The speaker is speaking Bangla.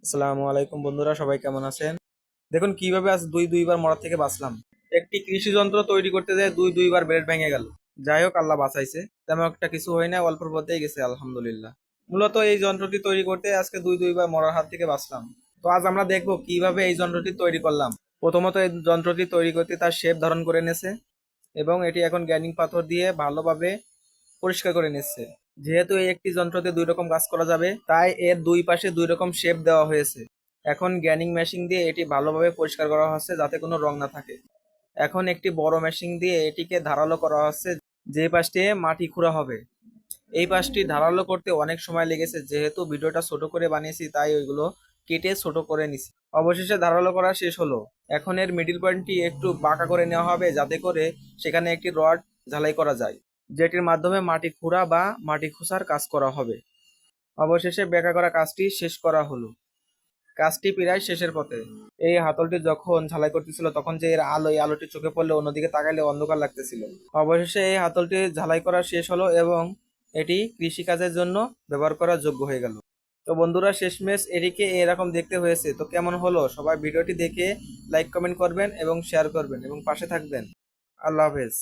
আসসালামু আলাইকুম বন্ধুরা, সবাই কেমন আছেন? দেখুন কিভাবে আজ দুইবার মরা থেকে বাঁচলাম। একটি কৃষি যন্ত্র তৈরি করতে যায় দুইবার ব্লেড ভেঙে গেল। যাই হোক, আল্লাহ বাঁচাইছে, তেমন একটা কিছু হয় না, অল্পের মধ্যেই গেছে আলহামদুলিল্লাহ। মূলত এই যন্ত্রটি তৈরি করতে আজকে দুইবার মরার হাত থেকে বাঁচলাম। তো আজ আমরা দেখবো কিভাবে এই যন্ত্রটি তৈরি করলাম। প্রথমত এই যন্ত্রটি তৈরি করতে তার শেপ ধারণ করে নেছে এবং এটি এখন গ্রাইন্ডিং পাথর দিয়ে ভালোভাবে পরিষ্কার করে নিচ্ছে। যেহেতু এই একটি যন্ত্রতে দুই রকম কাজ করা যাবে, তাই এর দুই পাশে দুই রকম শেপ দেওয়া হয়েছে। এখন গ্রাইন্ডিং মেশিন দিয়ে এটি ভালোভাবে পরিষ্কার করা হচ্ছে যাতে কোনো রং না থাকে। এখন একটি বড় মেশিন দিয়ে এটিকে ধারালো করা হচ্ছে, যে পাশটি মাটি খুঁড়া হবে। এই পাশটি ধারালো করতে অনেক সময় লেগেছে, যেহেতু ভিডিওটা ছোট করে বানিয়েছি তাই ওইগুলো কেটে ছোট করে নিছি। অবশেষে ধারালো করা শেষ হলো। এখন এর মিডিল পয়েন্টটি একটু বাঁকা করে নেওয়া হবে যাতে করে সেখানে একটি রড ঝালাই করা যায়, যেটির মাধ্যমে মাটি খুঁড়া বা মাটি খোসার কাজ করা হবে। অবশেষে বেঁকা করা কাজটি শেষ করা হলো। কাজটি প্রায় শেষের পথে। এই হাতলটি যখন ঝালাই করতেছিল তখন যে এর আলো, এই আলোটি চোখে পড়লে অন্যদিকে তাকাইলে অন্ধকার লাগতেছিল। অবশেষে এই হাতলটি ঝালাই করা শেষ হলো এবং এটি কৃষিকাজের জন্য ব্যবহার করার যোগ্য হয়ে গেল। তো বন্ধুরা, শেষমেশ এটিকে এরকম দেখতে হয়েছে। তো কেমন হলো সবাই ভিডিওটি দেখে লাইক কমেন্ট করবেন এবং শেয়ার করবেন এবং পাশে থাকবেন। আল্লাহ হাফেজ।